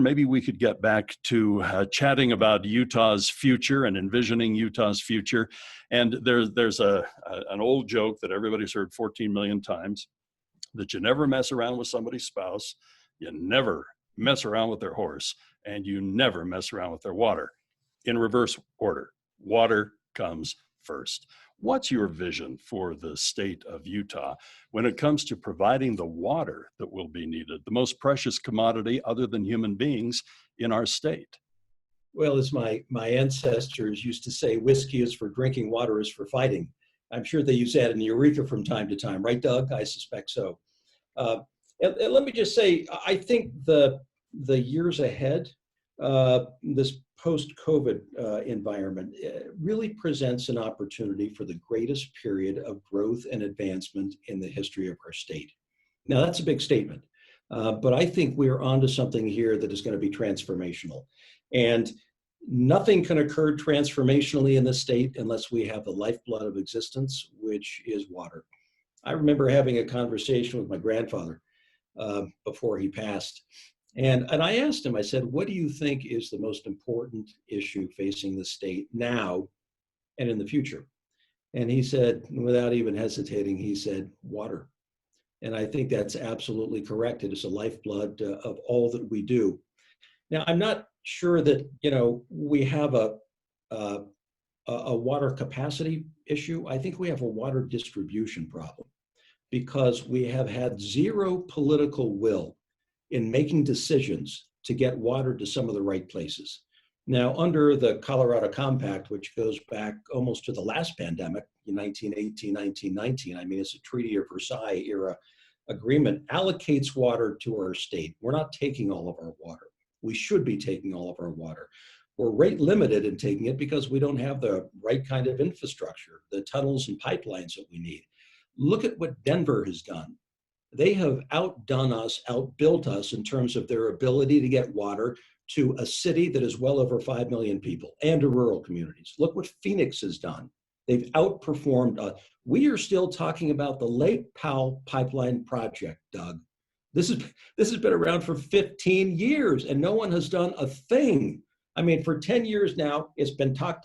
maybe we could get back to chatting about Utah's future and envisioning Utah's future. And there's an old joke that everybody's heard 14 million times, that you never mess around with somebody's spouse, you never mess around with their horse, and you never mess around with their water. In reverse order, water comes first. What's your vision for the state of Utah when it comes to providing the water that will be needed, the most precious commodity other than human beings in our state? Well, as my ancestors used to say, whiskey is for drinking, water is for fighting. I'm sure they use that in Eureka from time to time, right, Doug? I suspect so. And let me just say, I think the years ahead, this post-COVID environment really presents an opportunity for the greatest period of growth and advancement in the history of our state. Now, that's a big statement, but I think we're onto something here that is going to be transformational. And nothing can occur transformationally in the state unless we have the lifeblood of existence, which is water. I remember having a conversation with my grandfather before he passed. And I asked him, I said, what do you think is the most important issue facing the state now and in the future? And he said, without even hesitating, he said, water. And I think that's absolutely correct. It is the lifeblood of all that we do. Now, I'm not sure that, we have a water capacity issue. I think we have a water distribution problem because we have had zero political will in making decisions to get water to some of the right places. Now, under the Colorado Compact, which goes back almost to the last pandemic, in 1918, 1919, I mean, it's a Treaty of Versailles era agreement, allocates water to our state. We're not taking all of our water. We should be taking all of our water. We're rate limited in taking it because we don't have the right kind of infrastructure, the tunnels and pipelines that we need. Look at what Denver has done. They have outdone us, outbuilt us in terms of their ability to get water to a city that is well over 5 million people and to rural communities. Look what Phoenix has done. They've outperformed us. We are still talking about the Lake Powell Pipeline Project, Doug. This has been around for 15 years and no one has done a thing. I mean, for 10 years now, it's been talk.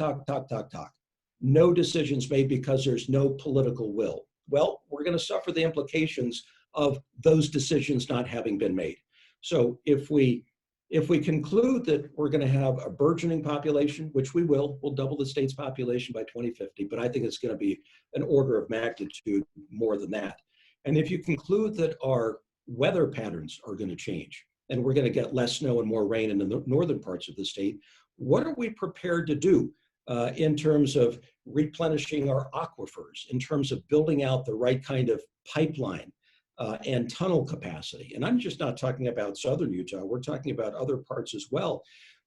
No decisions made because there's no political will. Well, we're going to suffer the implications of those decisions not having been made. So if we conclude that we're going to have a burgeoning population, which we'll double the state's population by 2050, but I think it's going to be an order of magnitude more than that. And if you conclude that our weather patterns are going to change and we're going to get less snow and more rain in the northern parts of the state, what are we prepared to do in terms of replenishing our aquifers, in terms of building out the right kind of pipeline and tunnel capacity? And I'm just not talking about southern Utah, we're talking about other parts as well.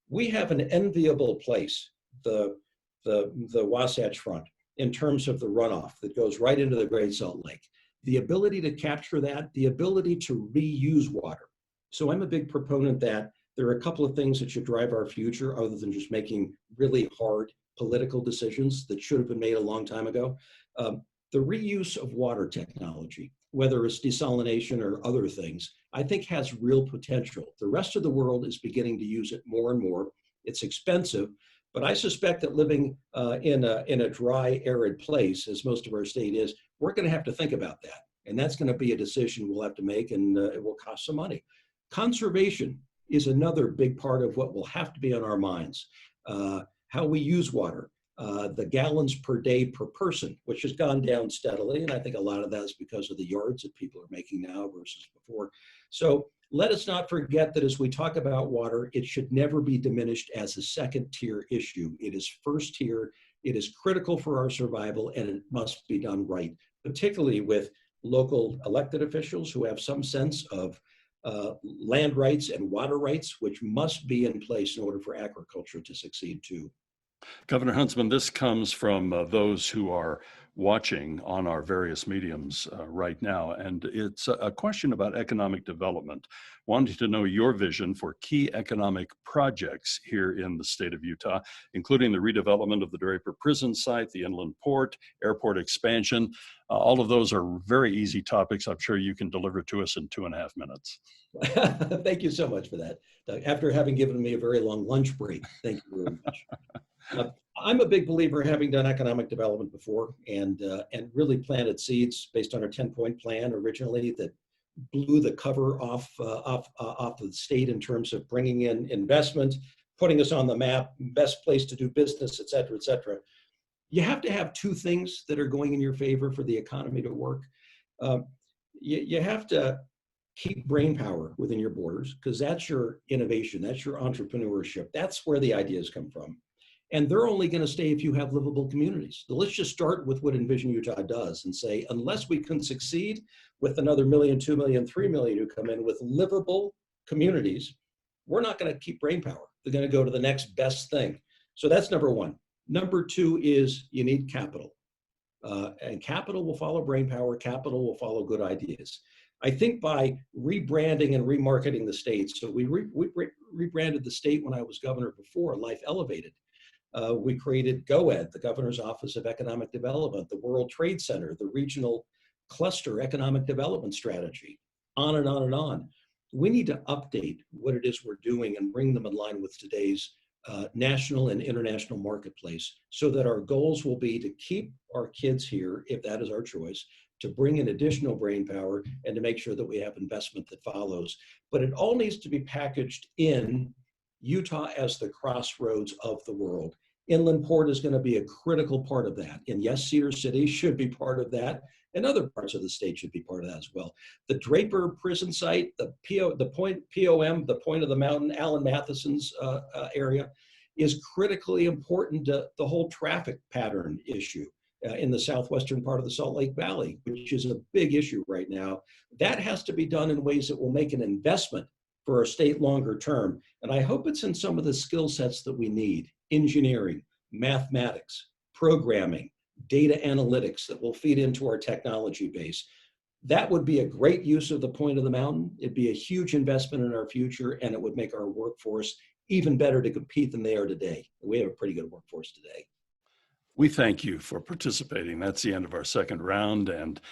We have an enviable place, the Wasatch Front, in terms of the runoff that goes right into the Great Salt Lake. The ability to capture that, the ability to reuse water. So I'm a big proponent that there are a couple of things that should drive our future other than just making really hard political decisions that should have been made a long time ago. The reuse of water technology, whether it's desalination or other things, I think has real potential. The rest of the world is beginning to use it more and more. It's expensive, but I suspect that living in a dry, arid place, as most of our state is, we're going to have to think about that. And that's going to be a decision we'll have to make, and it will cost some money. Conservation is another big part of what will have to be on our minds. How we use water, the gallons per day per person, which has gone down steadily. And I think a lot of that is because of the yards that people are making now versus before. So let us not forget that as we talk about water, it should never be diminished as a second tier issue. It is first tier, it is critical for our survival, and it must be done right, particularly with local elected officials who have some sense of land rights and water rights, which must be in place in order for agriculture to succeed too. Governor Huntsman, this comes from those who are watching on our various mediums right now. And it's a question about economic development, wanting to know your vision for key economic projects here in the state of Utah, including the redevelopment of the Draper Prison site, the inland port, airport expansion. All of those are very easy topics. I'm sure you can deliver to us in 2.5 minutes. Thank you so much for that, Doug. After having given me a very long lunch break, thank you very much. I'm a big believer, having done economic development before, and really planted seeds based on our 10-point plan originally that blew the cover off of the state in terms of bringing in investment, putting us on the map, best place to do business, et cetera, et cetera. You have to have two things that are going in your favor for the economy to work. You have to keep brain power within your borders, because that's your innovation, that's your entrepreneurship, that's where the ideas come from. And they're only going to stay if you have livable communities. So let's just start with what Envision Utah does and say, unless we can succeed with another 1 million, 2 million, 3 million who come in with livable communities, we're not going to keep brain power. They're going to go to the next best thing. So that's number one. Number two is you need capital. And capital will follow brain power. Capital will follow good ideas. I think by rebranding and remarketing the state, so we rebranded the state when I was governor before, Life Elevated. We created GOED, the Governor's Office of Economic Development, the World Trade Center, the Regional Cluster Economic Development Strategy, on and on and on. We need to update what it is we're doing and bring them in line with today's national and international marketplace, so that our goals will be to keep our kids here, if that is our choice, to bring in additional brain power, and to make sure that we have investment that follows. But it all needs to be packaged in Utah as the crossroads of the world. Inland Port is going to be a critical part of that. And yes, Cedar City should be part of that, and other parts of the state should be part of that as well. The Draper Prison site, the POM, the Point of the Mountain, Alan Matheson's area, is critically important to the whole traffic pattern issue in the southwestern part of the Salt Lake Valley, which is a big issue right now. That has to be done in ways that will make an investment for our state longer term. And I hope it's in some of the skill sets that we need: engineering, mathematics, programming, data analytics that will feed into our technology base. That would be a great use of the Point of the Mountain. It'd be a huge investment in our future, and it would make our workforce even better to compete than they are today. We have a pretty good workforce today. We thank you for participating. That's the end of our second round. And